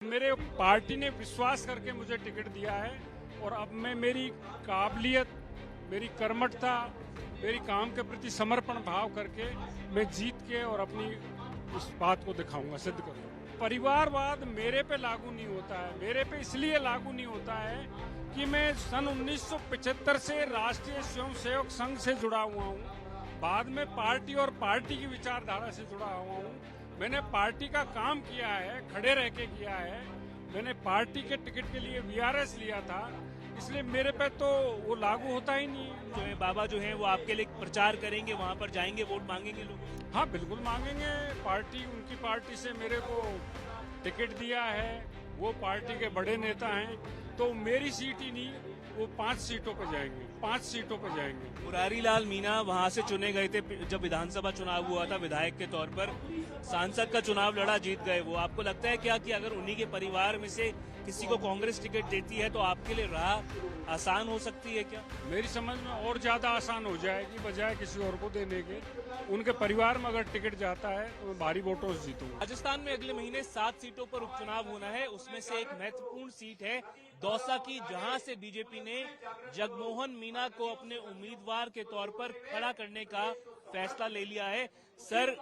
मेरे पार्टी ने विश्वास करके मुझे टिकट दिया है और अब मैं मेरी काबिलियत, मेरी कर्मठता, मेरी काम के प्रति समर्पण भाव करके मैं जीत के और अपनी इस बात को दिखाऊंगा, सिद्ध करूंगा। परिवारवाद मेरे पे लागू नहीं होता है। मेरे पे इसलिए लागू नहीं होता है कि मैं सन 1975 से राष्ट्रीय स्वयंसेवक संघ से जुड़ा हुआ हूँ। बाद में पार्टी और पार्टी की विचारधारा से जुड़ा हुआ हूँ। मैंने पार्टी का काम किया है, खड़े रह के किया है। मैंने पार्टी के टिकट के लिए वीआरएस लिया था, इसलिए मेरे पे तो वो लागू होता ही नहीं। जो है बाबा जो है वो आपके लिए प्रचार करेंगे, वहाँ पर जाएंगे, वोट मांगेंगे लोग? हाँ, बिल्कुल मांगेंगे। पार्टी, उनकी पार्टी से मेरे को टिकट दिया है, वो पार्टी के बड़े नेता हैं, तो मेरी सीट ही नहीं, वो 5 सीटों पर जाएंगे, 5 सीटों पर जाएंगे। मुरारी लाल मीणा वहाँ से चुने गए थे जब विधानसभा चुनाव हुआ था, विधायक के तौर पर सांसद का चुनाव लड़ा, जीत गए वो। आपको लगता है क्या कि अगर उन्हीं के परिवार में से किसी को कांग्रेस टिकट देती है तो आपके लिए राह आसान हो सकती है क्या? मेरी समझ में और ज्यादा आसान हो जाएगी, बजाय किसी और को देने के। उनके परिवार में अगर टिकट जाता है तो मैं भारी वोटों से जीतूंगा। राजस्थान में अगले महीने 7 सीटों पर उपचुनाव होना है। उसमें से एक महत्वपूर्ण सीट है दौसा की, जहां से बीजेपी ने जगमोहन मीणा को अपने उम्मीदवार के तौर पर खड़ा करने का फैसला ले लिया है। सर,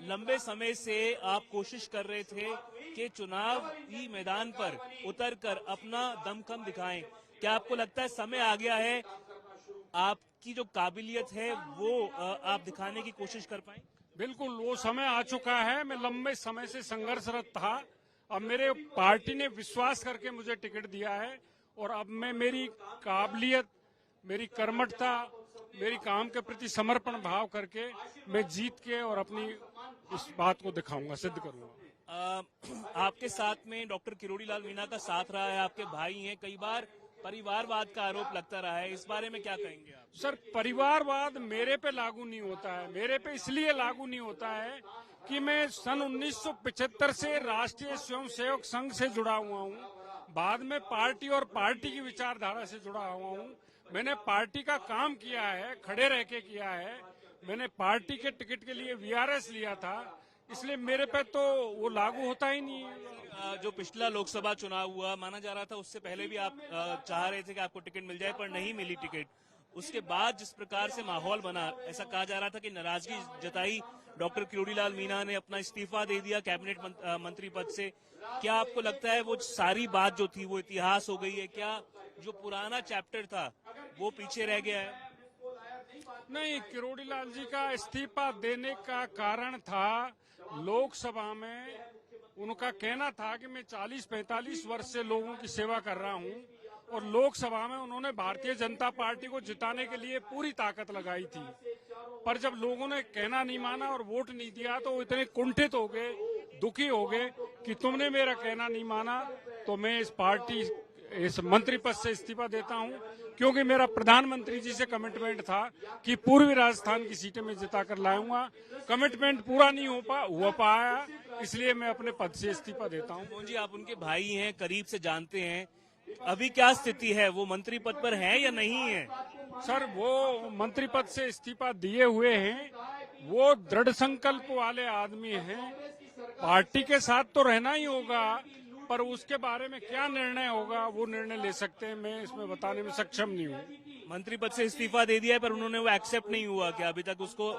लंबे समय से आप कोशिश कर रहे थे कि चुनावी मैदान पर उतरकर अपना दमखम दिखाएं। क्या आपको लगता है समय आ गया है, आपकी जो काबिलियत है वो आप दिखाने की कोशिश कर पाए? बिल्कुल, वो समय आ चुका है। मैं लंबे समय से संघर्षरत था। अब मेरे पार्टी ने विश्वास करके मुझे टिकट दिया है और अब मैं मेरी काबिलियत, मेरी कर्मठता, मेरी काम के प्रति समर्पण भाव करके मैं जीत के और अपनी इस बात को दिखाऊंगा, सिद्ध करूंगा। आपके साथ में डॉक्टर किरोड़ी लाल मीणा का साथ रहा है, आपके भाई हैं, कई बार परिवारवाद का आरोप लगता रहा है, इस बारे में क्या कहेंगे आप? सर, परिवारवाद मेरे पे लागू नहीं होता है। मेरे पे इसलिए लागू नहीं होता है कि मैं सन 1975 से राष्ट्रीय स्वयंसेवक संघ से जुड़ा हुआ हूँ। बाद में पार्टी और पार्टी की विचारधारा से जुड़ा हुआ हूँ। मैंने पार्टी का काम किया है, खड़े रह के किया है। मैंने पार्टी के टिकट के लिए वीआरएस लिया था, इसलिए मेरे पे तो वो लागू होता ही नहीं है। जो पिछला लोकसभा चुनाव हुआ, माना जा रहा था उससे पहले भी आप चाह रहे थे कि आपको टिकट मिल जाए, पर नहीं मिली टिकट। उसके बाद जिस प्रकार से माहौल बना, ऐसा कहा जा रहा था कि नाराजगी जताई, डॉक्टर किरोड़ी लाल मीणा ने अपना इस्तीफा दे दिया कैबिनेट मंत्री पद से। क्या आपको लगता है वो सारी बात जो थी वो इतिहास हो गई है? क्या जो पुराना चैप्टर था वो पीछे रह गया है? नहीं, किरोड़ी लाल जी का इस्तीफा देने का कारण था, लोकसभा में उनका कहना था कि मैं 40-45 वर्ष से लोगों की सेवा कर रहा हूं और लोकसभा में उन्होंने भारतीय जनता पार्टी को जिताने के लिए पूरी ताकत लगाई थी। पर जब लोगों ने कहना नहीं माना और वोट नहीं दिया तो वो इतने कुंठित हो गए, दुखी हो गए कि तुमने मेरा कहना नहीं माना तो मैं इस मंत्री पद से इस्तीफा देता हूं, क्योंकि मेरा प्रधानमंत्री जी से कमिटमेंट था कि पूर्वी राजस्थान की सीटें मैं जिता कर लाऊंगा। कमिटमेंट पूरा नहीं हो पाया, इसलिए मैं अपने पद से इस्तीफा देता हूं। मोहन जी, आप उनके भाई हैं, करीब से जानते हैं, अभी क्या स्थिति है? वो मंत्री पद पर है या नहीं है? सर, वो मंत्री पद से इस्तीफा दिए हुए हैं। वो दृढ़ संकल्प वाले आदमी हैं। पार्टी के साथ तो रहना ही होगा, पर उसके बारे में क्या निर्णय होगा वो निर्णय ले सकते हैं, मैं इसमें बताने में सक्षम नहीं हूँ। मंत्री पद से इस्तीफा दे दिया है, पर उन्होंने वो एक्सेप्ट नहीं हुआ क्या अभी तक उसको?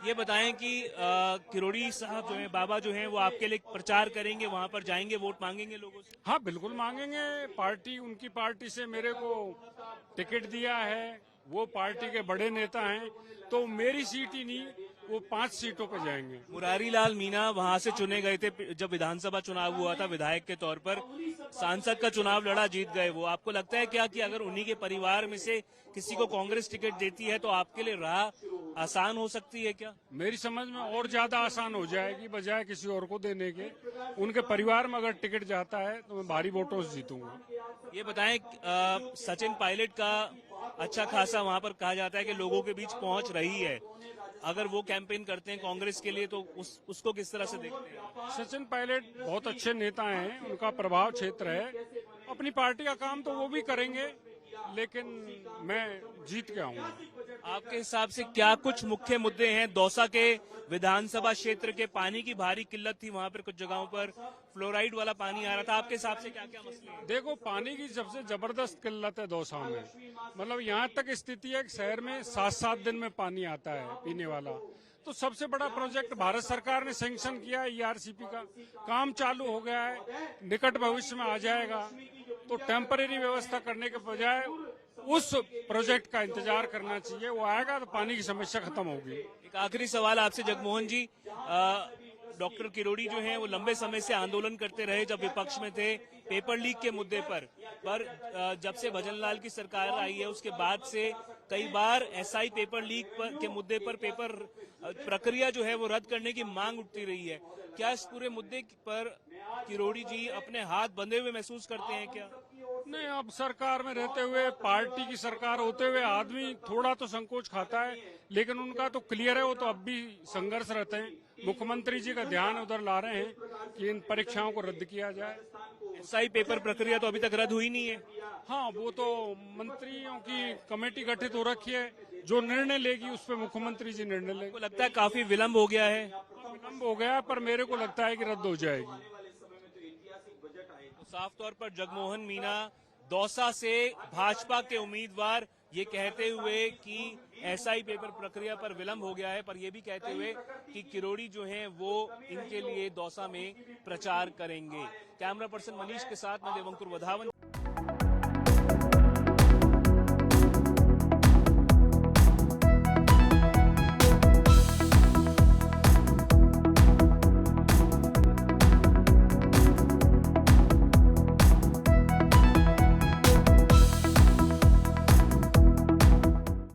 ये बताएं कि किरोड़ी साहब जो हैं, बाबा जो हैं, वो आपके लिए प्रचार करेंगे, वहाँ पर जाएंगे, वोट मांगेंगे लोगों से? हाँ, बिल्कुल मांगेंगे। पार्टी, उनकी पार्टी से मेरे को टिकट दिया है, वो पार्टी के बड़े नेता हैं, तो मेरी सीट ही नहीं, वो 5 सीटों पर जाएंगे। मुरारी लाल मीणा वहाँ से चुने गए थे जब विधानसभा चुनाव हुआ था, विधायक के तौर पर सांसद का चुनाव लड़ा, जीत गए वो। आपको लगता है क्या कि अगर उन्हीं के परिवार में से किसी को कांग्रेस टिकट देती है तो आपके लिए राह आसान हो सकती है क्या? मेरी समझ में और ज्यादा आसान हो जाएगी, बजाय किसी और को देने के। उनके परिवार में अगर टिकट जाता है तो मैं भारी वोटों से जीतूंगा। ये बताएं, सचिन पायलट का अच्छा खासा वहाँ पर कहा जाता है कि लोगों के बीच पहुंच रही है। अगर वो कैंपेन करते हैं कांग्रेस के लिए तो उसको किस तरह से देखते हैं? सचिन पायलट बहुत अच्छे नेता हैं, उनका प्रभाव क्षेत्र है। अपनी पार्टी का काम तो वो भी करेंगे, लेकिन मैं जीत के आऊंगा। आपके हिसाब से क्या कुछ मुख्य मुद्दे हैं? दौसा के विधानसभा क्षेत्र के पानी की भारी किल्लत थी, वहां पर कुछ जगहों पर फ्लोराइड वाला पानी आ रहा था। आपके हिसाब से क्या क्या मसले हैं? देखो, पानी की सबसे जबरदस्त किल्लत है दौसा में। मतलब यहाँ तक स्थिति है कि शहर में 7-7 दिन में पानी आता है पीने वाला। तो सबसे बड़ा प्रोजेक्ट भारत सरकार ने सैंक्शन किया है, ईआरसीपी का काम चालू हो गया है, निकट भविष्य में आ जाएगा। तो टेम्परेरी व्यवस्था करने के बजाय उस प्रोजेक्ट का इंतजार करना चाहिए, वो आएगा तो पानी की समस्या खत्म होगी। एक आखिरी सवाल आपसे जगमोहन जी, डॉक्टर किरोड़ी जो हैं वो लंबे समय से आंदोलन करते रहे जब विपक्ष में थे पेपर लीक के मुद्दे पर जब से भजनलाल की सरकार आई है उसके बाद से कई बार एसआई पेपर लीक के मुद्दे पर पेपर प्रक्रिया जो है वो रद्द करने की मांग उठती रही है। क्या इस पूरे मुद्दे पर किरोड़ी जी अपने हाथ बंधे हुए महसूस करते हैं क्या? नहीं, अब सरकार में रहते हुए, पार्टी की सरकार होते हुए आदमी थोड़ा तो संकोच खाता है, लेकिन उनका तो क्लियर है, वो तो अब भी संघर्ष रहते हैं। मुख्यमंत्री जी का ध्यान उधर ला रहे हैं कि इन परीक्षाओं को रद्द किया जाए। एसआई पेपर प्रक्रिया तो अभी तक रद्द हुई नहीं है। हाँ, वो तो मंत्रियों की कमेटी गठित हो रखी है, जो निर्णय लेगी उस पर मुख्यमंत्री जी निर्णय लेंगे। आपको लगता है काफी विलम्ब हो गया है? विलम्ब हो गया, पर मेरे को लगता है कि रद्द हो जाएगी। तो साफ तौर पर जगमोहन मीना दौसा से भाजपा के उम्मीदवार ये कहते हुए कि एसआई पेपर प्रक्रिया पर विलम्ब हो गया है, पर ये भी कहते हुए कि किरोड़ी जो हैं वो इनके लिए दौसा में प्रचार करेंगे। कैमरा पर्सन मनीष के साथ मैं देवंकुर वधावन।